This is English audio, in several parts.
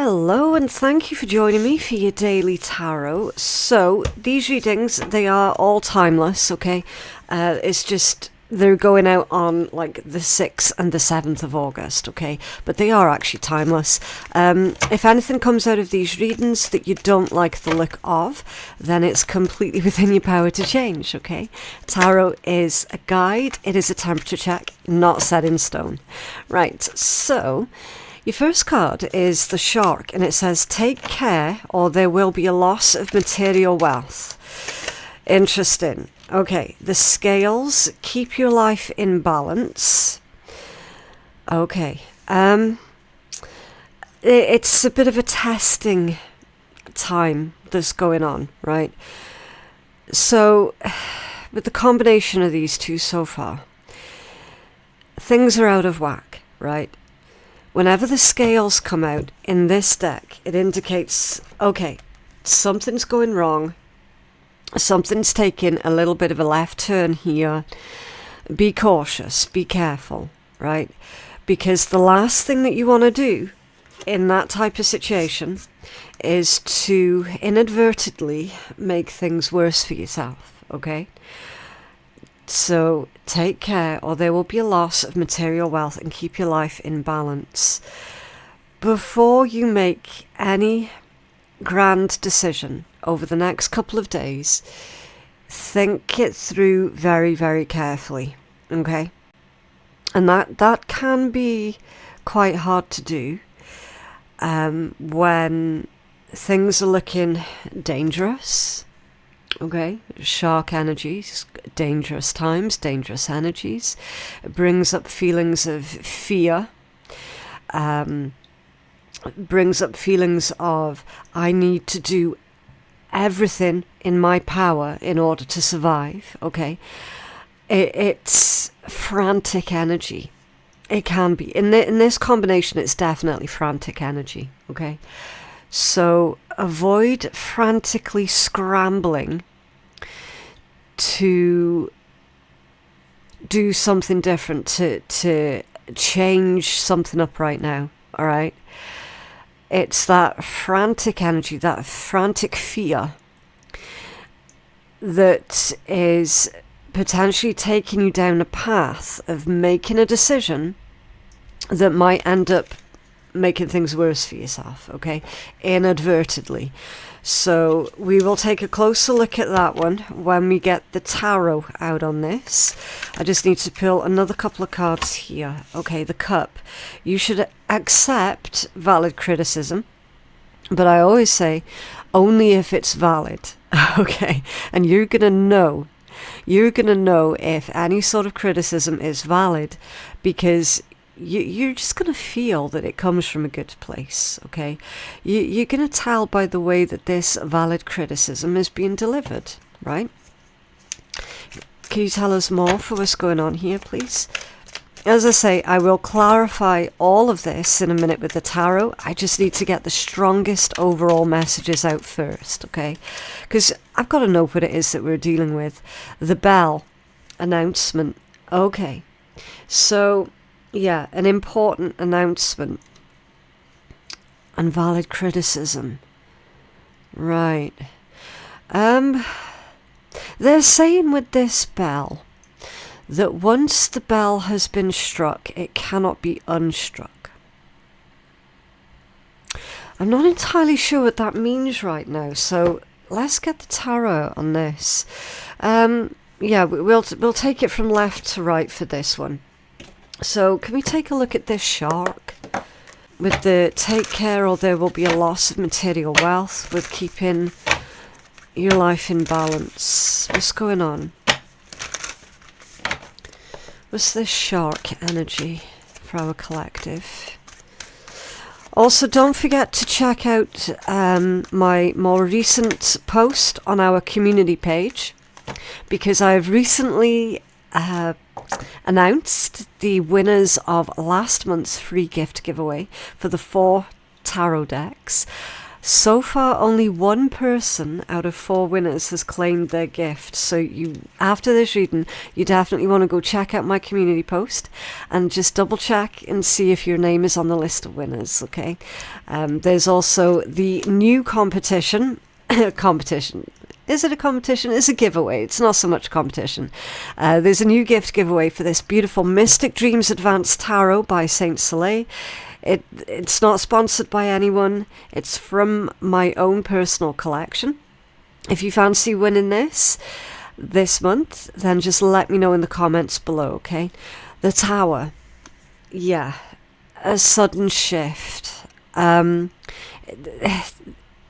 Hello and thank you for joining me for your daily tarot. So these readings, they are all timeless, okay? It's just they're going out on like the 6th and the 7th of August, okay? But they are actually timeless. If anything comes out of these readings that you don't like the look of, then it's completely within your power to change, okay? Tarot is a guide, it is a temperature check, not set in stone. Right, so your first card is the Shark, and it says, take care or there will be a loss of material wealth. Interesting. Okay, the Scales, keep your life in balance. Okay, it's a bit of a testing time that's going on, right? So, with the combination of these two so far, things are out of whack, right? Whenever the Scales come out in this deck, it indicates, okay, something's going wrong. Something's taking a little bit of a left turn here. Be cautious, be careful, right? Because the last thing that you want to do in that type of situation is to inadvertently make things worse for yourself, okay? So take care or there will be a loss of material wealth, and keep your life in balance. Before you make any grand decision over the next couple of days, think it through very, very carefully, okay? And that can be quite hard to do when things are looking dangerous. Okay, shark energies, dangerous times, dangerous energies. It brings up feelings of fear. Brings up feelings of, I need to do everything in my power in order to survive, okay? It's frantic energy. It can be. In this combination, it's definitely frantic energy, okay? So avoid frantically scrambling to do something different, to change something up right now, all right? It's that frantic energy, that frantic fear that is potentially taking you down a path of making a decision that might end up making things worse for yourself, okay? Inadvertently. So we will take a closer look at that one when we get the tarot out on this. I just need to pull another couple of cards here. Okay, the Cup. You should accept valid criticism, but I always say only if it's valid, okay? And you're going to know if any sort of criticism is valid, because you're just going to feel that it comes from a good place, okay? You're going to tell by the way that this valid criticism is being delivered, right? Can you tell us more for what's going on here, please? As I say, I will clarify all of this in a minute with the tarot. I just need to get the strongest overall messages out first, okay? Because I've got to know what it is that we're dealing with. The bell announcement. Okay. So yeah, an important announcement and valid criticism. Right. They're saying with this bell that once the bell has been struck, it cannot be unstruck. I'm not entirely sure what that means right now, so let's get the tarot on this. Yeah, we'll take it from left to right for this one. So can we take a look at this Shark with the take care or there will be a loss of material wealth, with keeping your life in balance. What's going on? What's this Shark energy for our collective? Also, don't forget to check out my more recent post on our community page, because I have recently announced the winners of last month's free gift giveaway for the 4 tarot decks. So far, only one person out of 4 winners has claimed their gift. So after this reading, you definitely want to go check out my community post and just double check and see if your name is on the list of winners, okay? There's also the new competition. Competition. Is it a competition? It's a giveaway. It's not so much competition. There's a new gift giveaway for this beautiful Mystic Dreams Advanced Tarot by Saint Soleil. It's not sponsored by anyone. It's from my own personal collection. If you fancy winning this month, then just let me know in the comments below, okay? The Tower. Yeah. A sudden shift.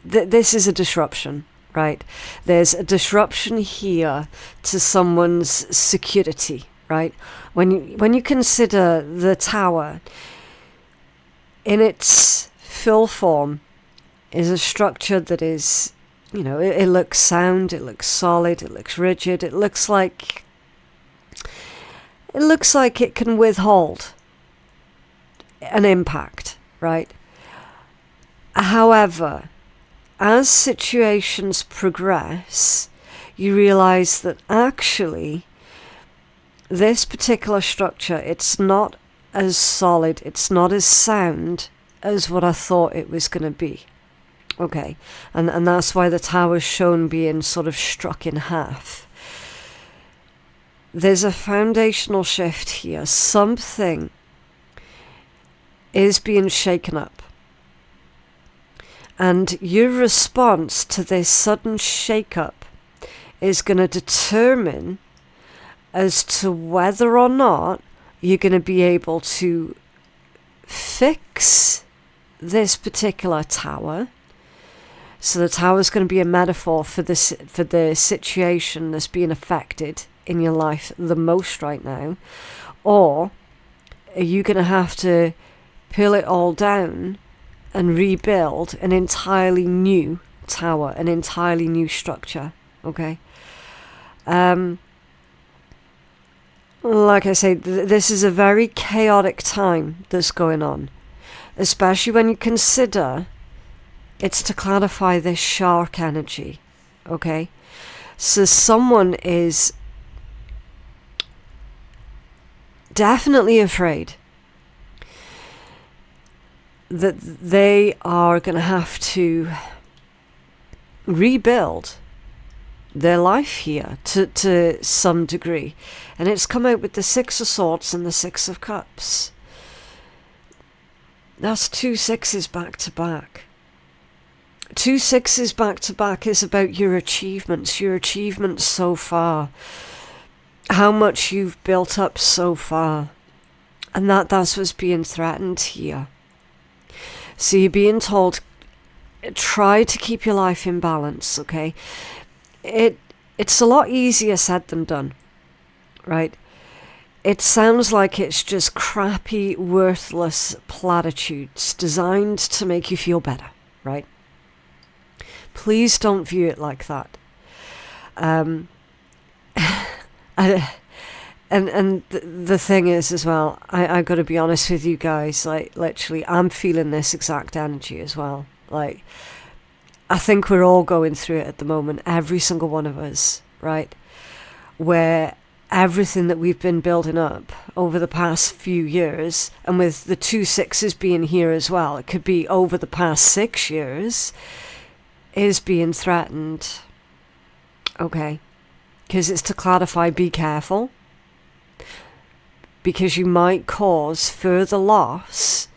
This is a disruption, right? There's a disruption here to someone's security, right? When you consider the Tower, in its full form, is a structure that is, it looks sound, it looks solid, it looks rigid, it looks like it can withhold an impact, right? However, as situations progress, you realize that actually this particular structure, it's not as solid, it's not as sound as what I thought it was going to be. Okay, and that's why the Tower's shown being sort of struck in half. There's a foundational shift here. Something is being shaken up. And your response to this sudden shake-up is going to determine as to whether or not you're going to be able to fix this particular tower. So the tower is going to be a metaphor for the situation that's being affected in your life the most right now. Or are you going to have to pull it all down and rebuild an entirely new tower, an entirely new structure, okay? Like I say, this is a very chaotic time that's going on, especially when you consider it's to clarify this shark energy, okay? So someone is definitely afraid that they are going to have to rebuild their life here to some degree. And it's come out with the Six of Swords and the Six of Cups. That's 2 sixes back to back. 2 sixes back to back is about your achievements so far. How much you've built up so far. And that's what's being threatened here. So you're being told, try to keep your life in balance, okay? It's a lot easier said than done, right? It sounds like it's just crappy, worthless platitudes designed to make you feel better, right? Please don't view it like that. And the thing is as well, I got to be honest with you guys, like literally I'm feeling this exact energy as well. Like I think we're all going through it at the moment, every single one of us, right? Where everything that we've been building up over the past few years, and with the 2 sixes being here as well, it could be over the past 6 years, is being threatened. Okay, because it's to clarify, be careful, because you might cause further loss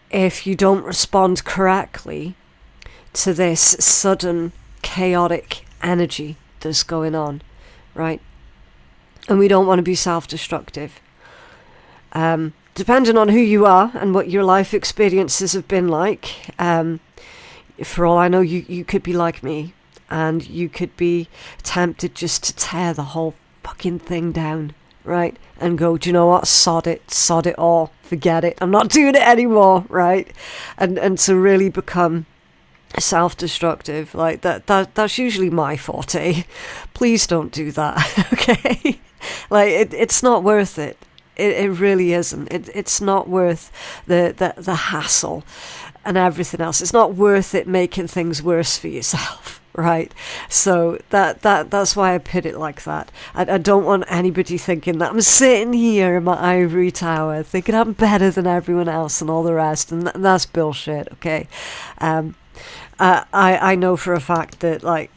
if you don't respond correctly to this sudden chaotic energy that's going on, right? And we don't want to be self-destructive. Depending on who you are and what your life experiences have been like, for all I know, you could be like me, and you could be tempted just to tear the whole fucking thing down, right? And go, do you know what? Sod it all, forget it. I'm not doing it anymore, right? And to really become self-destructive, like that's usually my forte. Please don't do that, okay? Like it's not worth it. It really isn't. It's not worth the hassle and everything else. It's not worth it making things worse for yourself, right? So that's why I put it like that. I don't want anybody thinking that I'm sitting here in my ivory tower thinking I'm better than everyone else and all the rest, and that's bullshit, okay? I know for a fact that, like,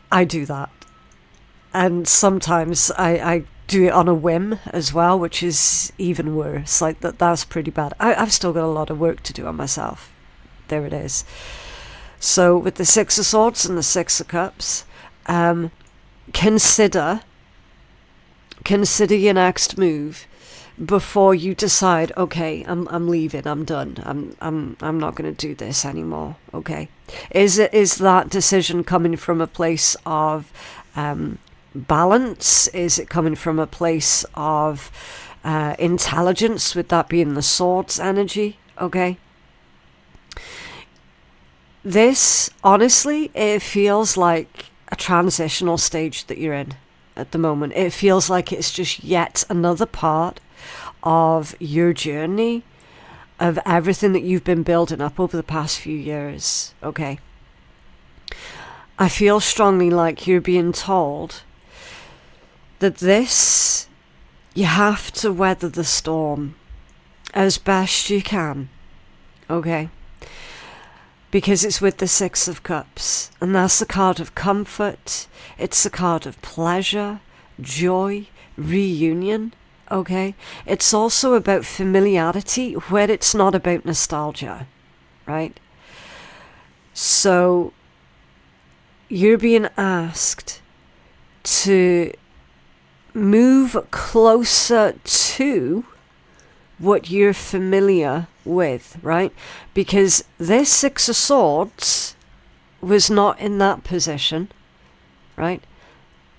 I do that. And sometimes I do it on a whim as well, which is even worse. Like, that's pretty bad. I've still got a lot of work to do on myself. There it is. So with the Six of Swords and the Six of Cups, consider your next move before you decide, okay, I'm leaving, I'm done, I'm not going to do this anymore. Okay, is that decision coming from a place of balance? Is it coming from a place of intelligence, with that being the swords energy? Okay, this, honestly, it feels like a transitional stage that you're in at the moment. It feels like it's just yet another part of your journey, of everything that you've been building up over the past few years. Okay, I feel strongly like you're being told that this, you have to weather the storm as best you can, okay? Because it's with the Six of Cups, and that's the card of comfort, it's the card of pleasure, joy, reunion, okay? It's also about familiarity, where it's not about nostalgia, right? So you're being asked to move closer to what you're familiar with, right? Because this Six of Swords was not in that position, right?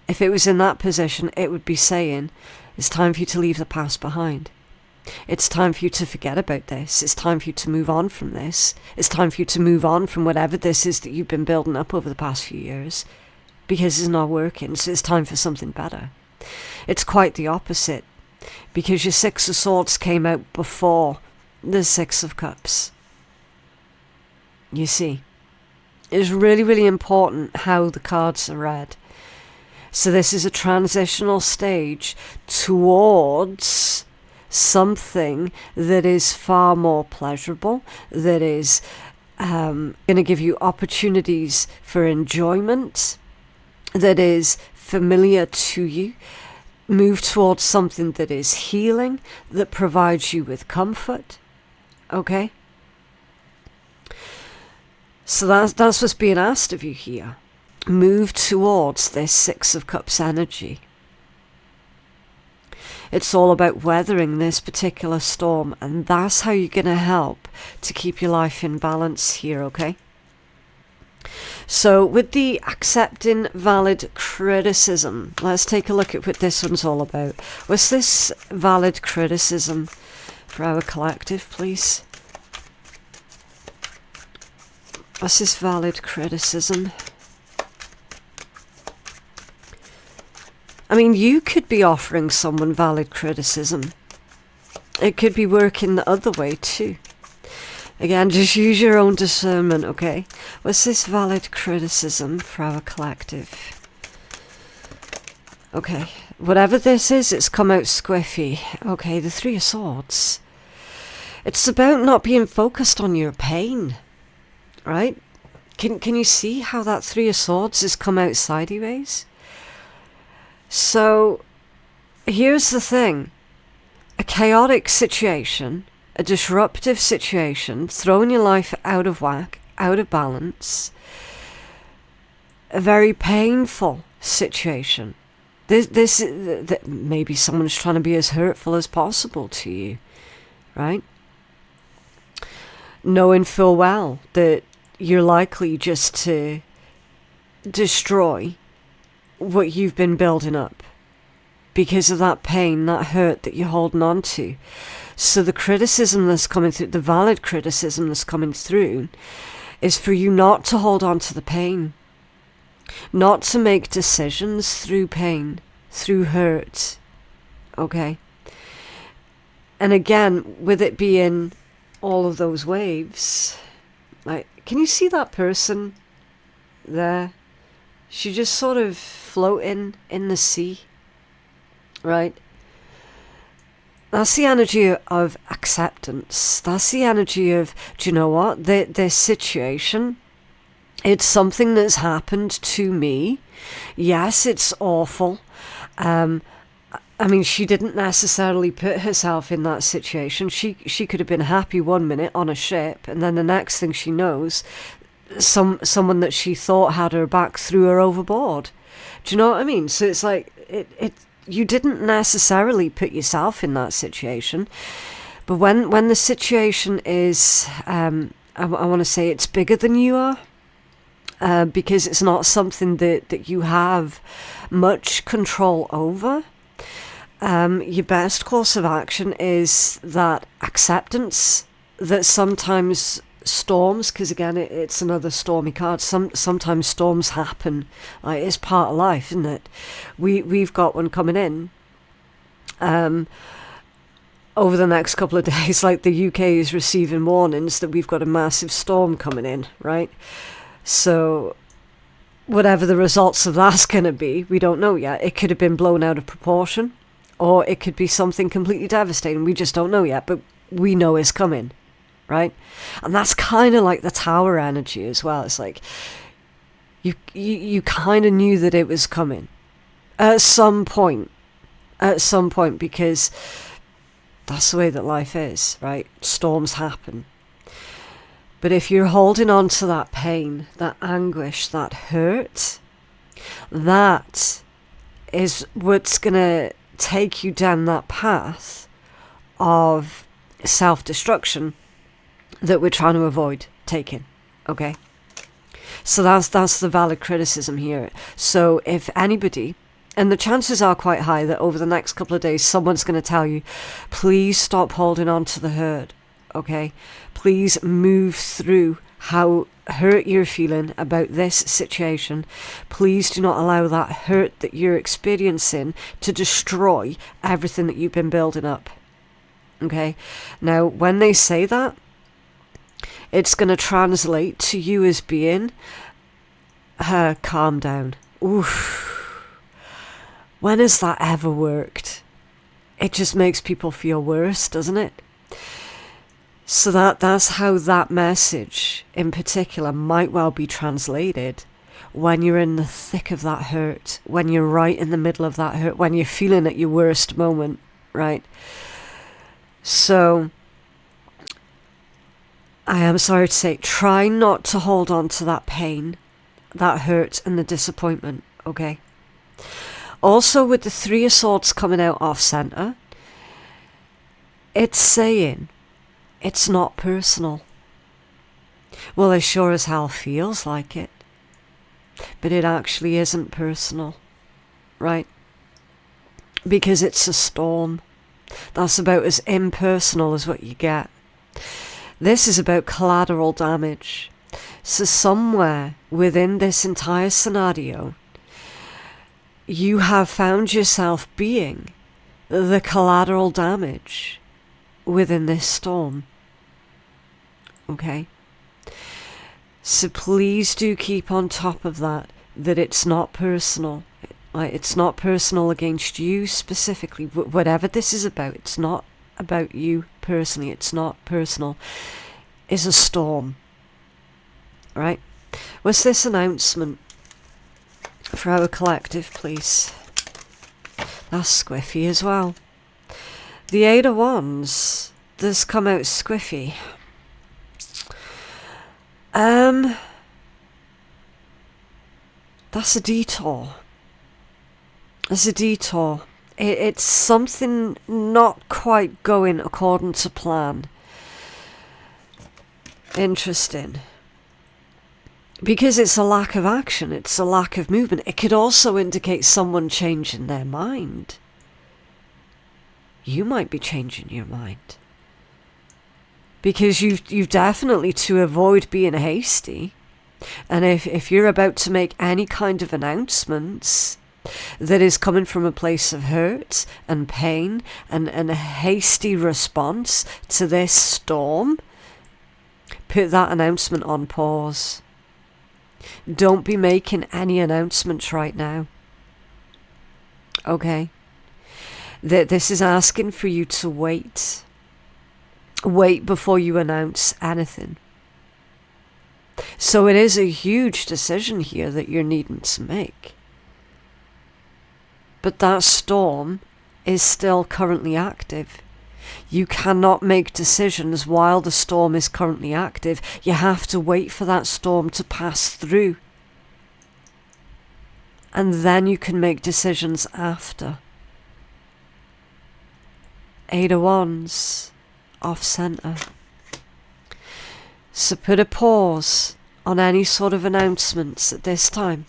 If it was in that position, it would be saying, it's time for you to leave the past behind. It's time for you to forget about this. It's time for you to move on from this. It's time for you to move on from whatever this is that you've been building up over the past few years, because it's not working. So it's time for something better. It's quite the opposite, because your Six of Swords came out before the Six of Cups. You see, it's really, really important how the cards are read. So this is a transitional stage towards something that is far more pleasurable, that is going to give you opportunities for enjoyment, that is familiar to you. Move towards something that is healing, that provides you with comfort. Okay? So that's what's being asked of you here. Move towards this Six of Cups energy. It's all about weathering this particular storm, and that's how you're going to help to keep your life in balance here, okay? So with the accepting valid criticism, let's take a look at what this one's all about. What's this valid criticism for our collective, please? What's this valid criticism? I mean, you could be offering someone valid criticism. It could be working the other way too. Again, just use your own discernment, okay? What's this valid criticism for our collective? Okay, whatever this is, it's come out squiffy. Okay, the Three of Swords. It's about not being focused on your pain, right? Can you see how that Three of Swords has come out sideways? So, here's the thing. A chaotic situation, a disruptive situation, throwing your life out of whack, out of balance, a very painful situation. This maybe someone's trying to be as hurtful as possible to you, right? Knowing full well that you're likely just to destroy what you've been building up because of that pain, that hurt that you're holding on to. So the criticism that's coming through, the valid criticism that's coming through, is for you not to hold on to the pain, not to make decisions through pain, through hurt, okay? And again, with it being all of those waves, like, can you see that person there? She's just sort of floating in the sea, right? That's the energy of acceptance. That's the energy of, do you know what? This situation, it's something that's happened to me. Yes, it's awful. I mean, she didn't necessarily put herself in that situation. She could have been happy 1 minute on a ship, and then the next thing she knows, someone that she thought had her back threw her overboard. Do you know what I mean? So it's like you didn't necessarily put yourself in that situation, but when the situation is, I want to say it's bigger than you are, because it's not something that you have much control over. Your best course of action is that acceptance that sometimes storms, because again it's another stormy card, sometimes storms happen. Like, it's part of life, isn't it? We've got one coming in over the next couple of days. Like, the UK is receiving warnings that we've got a massive storm coming in, right? So whatever the results of that's going to be, we don't know yet. It could have been blown out of proportion, or it could be something completely devastating. We just don't know yet, but we know it's coming, right? And that's kind of like the Tower energy as well. It's like you kind of knew that it was coming at some point, because that's the way that life is, right? Storms happen. But if you're holding on to that pain, that anguish, that hurt, that is what's going to take you down that path of self-destruction that we're trying to avoid taking, okay? So that's the valid criticism here. So if anybody, and the chances are quite high that over the next couple of days someone's going to tell you, please stop holding on to the hurt, okay? Please move through how hurt you're feeling about this situation. Please do not allow that hurt that you're experiencing to destroy everything that you've been building up. Okay? Now, when they say that, it's going to translate to you as being, calm down. Oof. When has that ever worked? It just makes people feel worse, doesn't it? So that's how that message in particular might well be translated when you're in the thick of that hurt, when you're right in the middle of that hurt, when you're feeling at your worst moment, right? So I am sorry to say, try not to hold on to that pain, that hurt and the disappointment, okay? Also, with the Three of Swords coming out off center, it's saying it's not personal. Well, it sure as hell feels like it, but it actually isn't personal, right? Because it's a storm. That's about as impersonal as what you get. This is about collateral damage. So somewhere within this entire scenario, you have found yourself being the collateral damage within this storm. Okay? So please do keep on top of that it's not personal. It's not personal against you specifically. Whatever this is about, it's not about you personally. It's not personal. It's a storm. Right? What's this announcement for our collective, please? That's squiffy as well. The Eight of Wands, this come out squiffy. That's a detour. It's a detour. It's something not quite going according to plan. Interesting. Because it's a lack of action, it's a lack of movement. It could also indicate someone changing their mind. You might be changing your mind. Because you've definitely, to avoid being hasty, and if you're about to make any kind of announcements, that is coming from a place of hurt and pain and a hasty response to this storm, put that announcement on pause. Don't be making any announcements right now. Okay? This is asking for you to wait. Wait before you announce anything. So it is a huge decision here that you're needing to make. But that storm is still currently active. You cannot make decisions while the storm is currently active. You have to wait for that storm to pass through. And then you can make decisions after. 8 of Wands, off center. So put a pause on any sort of announcements at this time.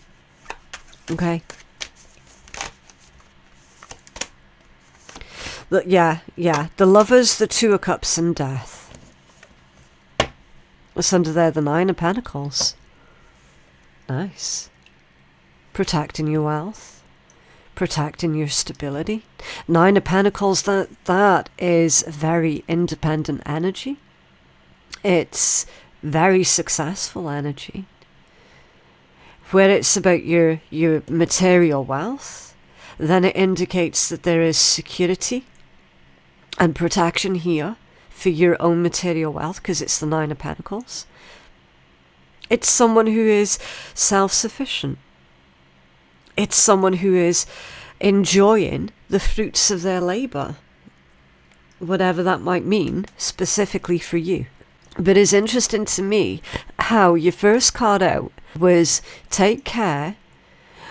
Okay? Yeah. The Lovers, the Two of Cups, and Death. What's under there? The Nine of Pentacles. Nice. Protecting your wealth. Protecting your stability. Nine of Pentacles, that is very independent energy. It's very successful energy. Where it's about your material wealth, then it indicates that there is security and protection here for your own material wealth, because it's the Nine of Pentacles. It's someone who is self-sufficient. It's someone who is enjoying the fruits of their labour, whatever that might mean specifically for you. But it's interesting to me how your first card out was take care,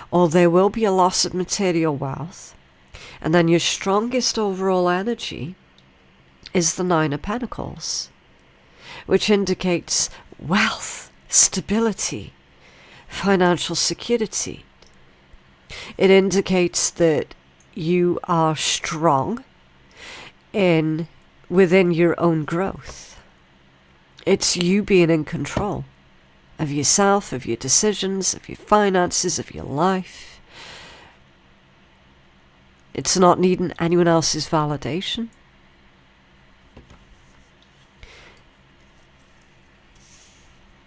or there will be a loss of material wealth. And then your strongest overall energy is the Nine of Pentacles, which indicates wealth, stability, financial security. It indicates that you are strong within your own growth. It's you being in control of yourself, of your decisions, of your finances, of your life. It's not needing anyone else's validation.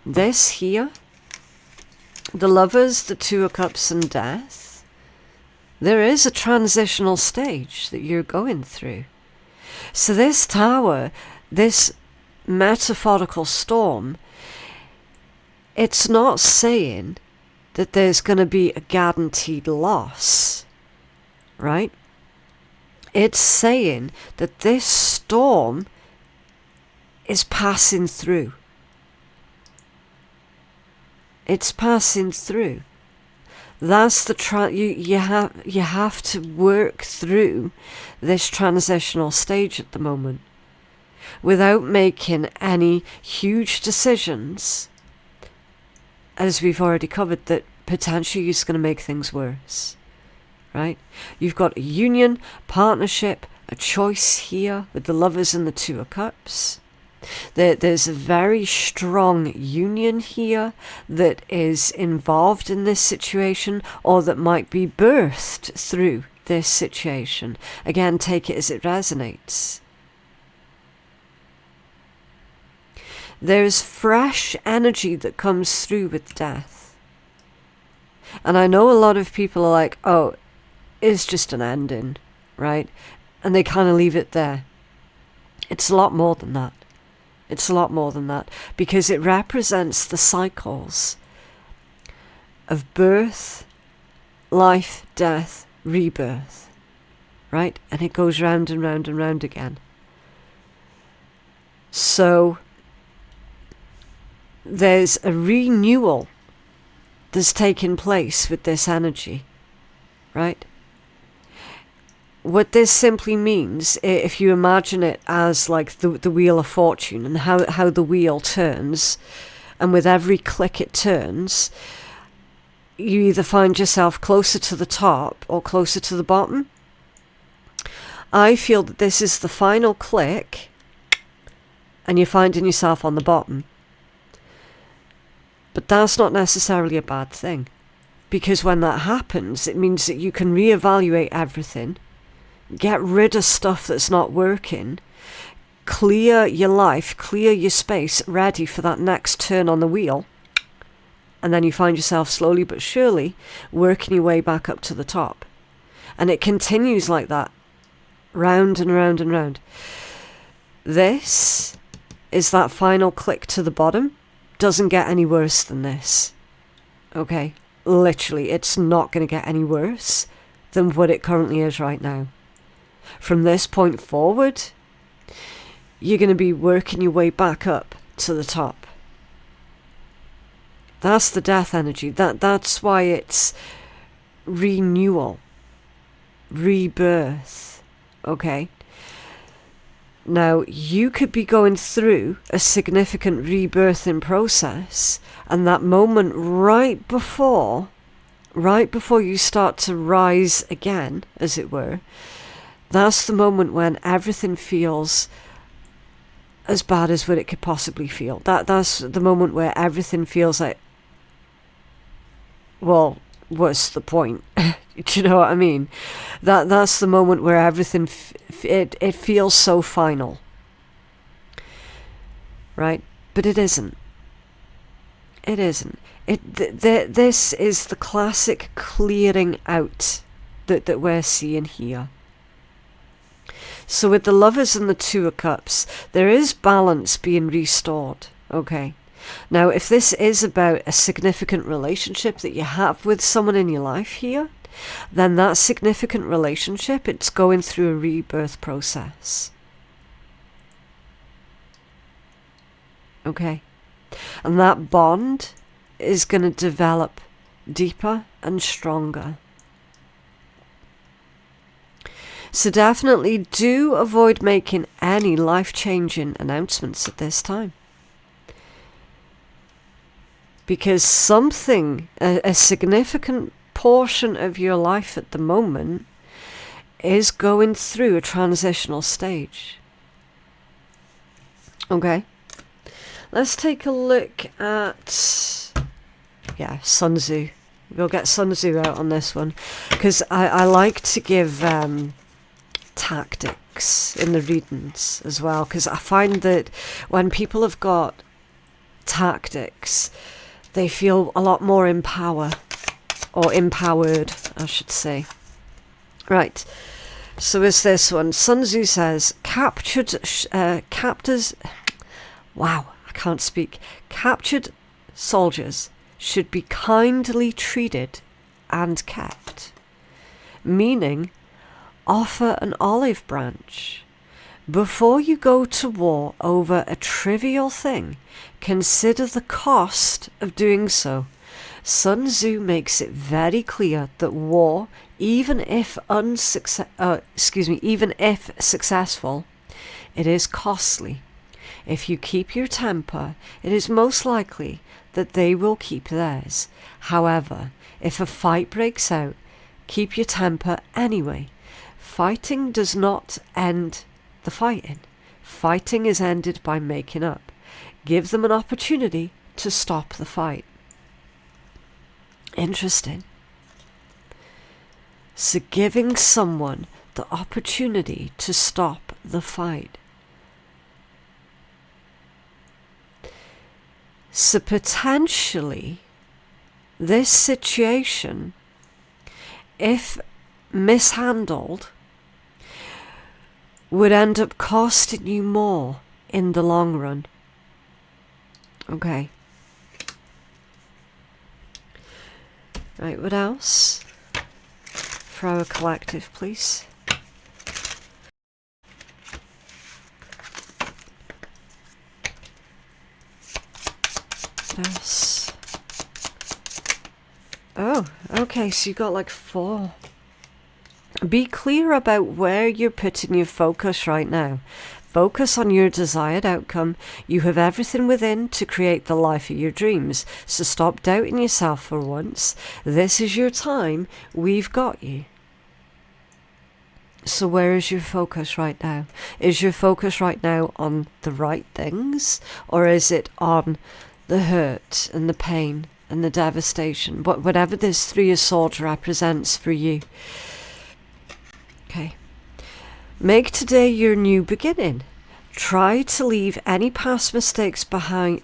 This here, the Lovers, the Two of Cups, and Death, there is a transitional stage that you're going through. So this Tower, this metaphorical storm, it's not saying that there's going to be a guaranteed loss, right? It's saying that this storm is passing through. It's passing through. That's the you have to work through this transitional stage at the moment without making any huge decisions, as we've already covered, that potentially is going to make things worse, right? You've got a union, partnership, a choice here with the Lovers and the Two of Cups. There's a very strong union here that is involved in this situation, or that might be birthed through this situation. Again, take it as it resonates. There's fresh energy that comes through with Death. And I know a lot of people are like, oh, it's just an ending, right? And they kind of leave it there. It's a lot more than that. It's a lot more than that, because it represents the cycles of birth, life, death, rebirth, right? And it goes round and round and round again. So there's a renewal that's taking place with this energy, right? What this simply means, if you imagine it as like the Wheel of Fortune, and how the wheel turns, and with every click it turns, you either find yourself closer to the top or closer to the bottom. I feel that this is the final click, and you're finding yourself on the bottom. But that's not necessarily a bad thing. Because when that happens, it means that you can reevaluate everything, get rid of stuff that's not working, clear your life, clear your space, ready for that next turn on the wheel. And then you find yourself slowly but surely working your way back up to the top. And it continues like that, round and round and round. This is that final click to the bottom. Doesn't get any worse than this. Okay? Literally, it's not going to get any worse than what it currently is right now. From this point forward, you're going to be working your way back up to the top. That's the death energy. That's why it's renewal, rebirth. Okay? Now, you could be going through a significant rebirthing process, and that moment right before you start to rise again, as it were, that's the moment when everything feels as bad as what it could possibly feel. That's the moment where everything feels like, well, what's the point? Do you know what I mean? That's the moment where everything it feels so final, right? But it isn't. It isn't. This is the classic clearing out that we're seeing here. So with the Lovers and the Two of Cups, there is balance being restored. Okay. Now, if this is about a significant relationship that you have with someone in your life here, then that significant relationship, it's going through a rebirth process. Okay? And that bond is going to develop deeper and stronger. So definitely do avoid making any life-changing announcements at this time. Because something, a significant portion of your life at the moment is going through a transitional stage. Okay? Let's take a look at, Sun Tzu. We'll get Sun Tzu out on this one. Because I like to give tactics in the readings as well. Because I find that when people have got tactics, they feel a lot more empowered, I should say. Right, so is this one. Sun Tzu says, captured soldiers should be kindly treated and kept. Meaning, offer an olive branch. Before you go to war over a trivial thing, consider the cost of doing so. Sun Tzu makes it very clear that war, even if successful, it is costly. If you keep your temper, it is most likely that they will keep theirs. However, if a fight breaks out, keep your temper anyway. Fighting does not end the fighting. Fighting is ended by making up. Give them an opportunity to stop the fight. Interesting. So giving someone the opportunity to stop the fight. So potentially, this situation, if mishandled, would end up costing you more in the long run. Okay. Right, what else? For our collective, please. What else? Oh, okay, so you got like 4. Be clear about where you're putting your focus right now. Focus on your desired outcome. You have everything within to create the life of your dreams. So stop doubting yourself for once. This is your time. We've got you. So where is your focus right now? Is your focus right now on the right things? Or is it on the hurt and the pain and the devastation, whatever this Three of Swords represents for you. Okay. Make today your new beginning. Try to leave any past mistakes behind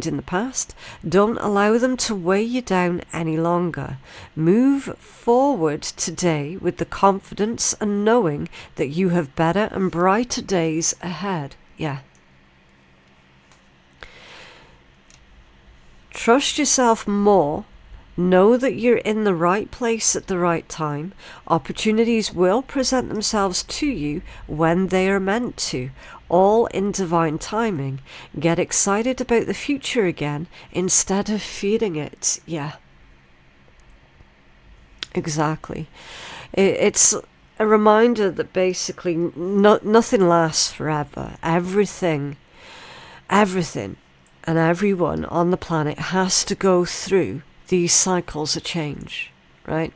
in the past. Don't allow them to weigh you down any longer. Move forward today with the confidence and knowing that you have better and brighter days ahead. Yeah. Trust yourself more. Know that you're in the right place at the right time. Opportunities will present themselves to you when they are meant to, all in divine timing. Get excited about the future again instead of fearing it. Yeah. Exactly. It's a reminder that basically nothing lasts forever. Everything and everyone on the planet has to go through these cycles of change, right?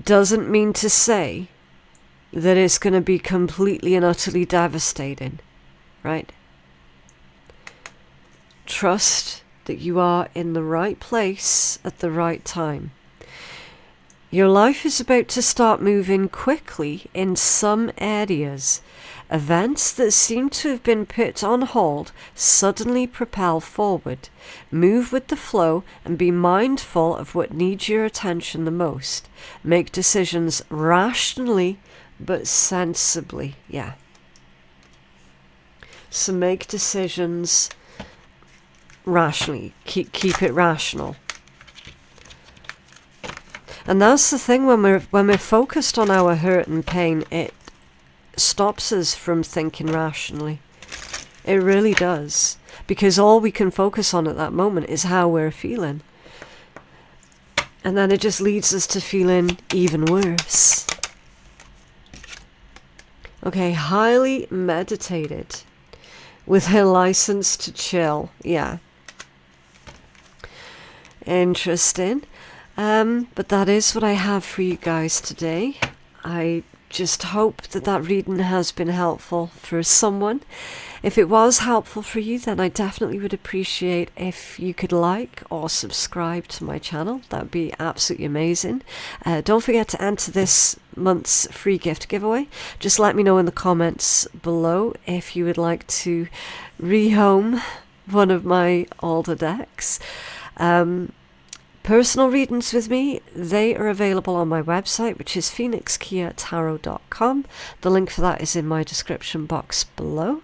Doesn't mean to say that it's going to be completely and utterly devastating, right? Trust that you are in the right place at the right time. Your life is about to start moving quickly in some areas. Events that seem to have been put on hold suddenly propel forward. Move with the flow and be mindful of what needs your attention the most. Make decisions rationally but sensibly. Yeah. So make decisions rationally. Keep it rational. And that's the thing, when we're focused on our hurt and pain, it stops us from thinking rationally. It really does. Because all we can focus on at that moment is how we're feeling. And then it just leads us to feeling even worse. Okay, highly meditated. With her license to chill. Yeah. Interesting. But that is what I have for you guys today. I just hope that reading has been helpful for someone. If it was helpful for you, then I definitely would appreciate if you could like or subscribe to my channel. That would be absolutely amazing. Don't forget to enter this month's free gift giveaway. Just let me know in the comments below if you would like to rehome one of my older decks. Personal readings with me, they are available on my website, which is phoenixkeiatarot.com. The link for that is in my description box below.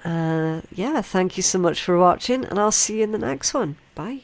Yeah, thank you so much for watching, and I'll see you in the next one. Bye.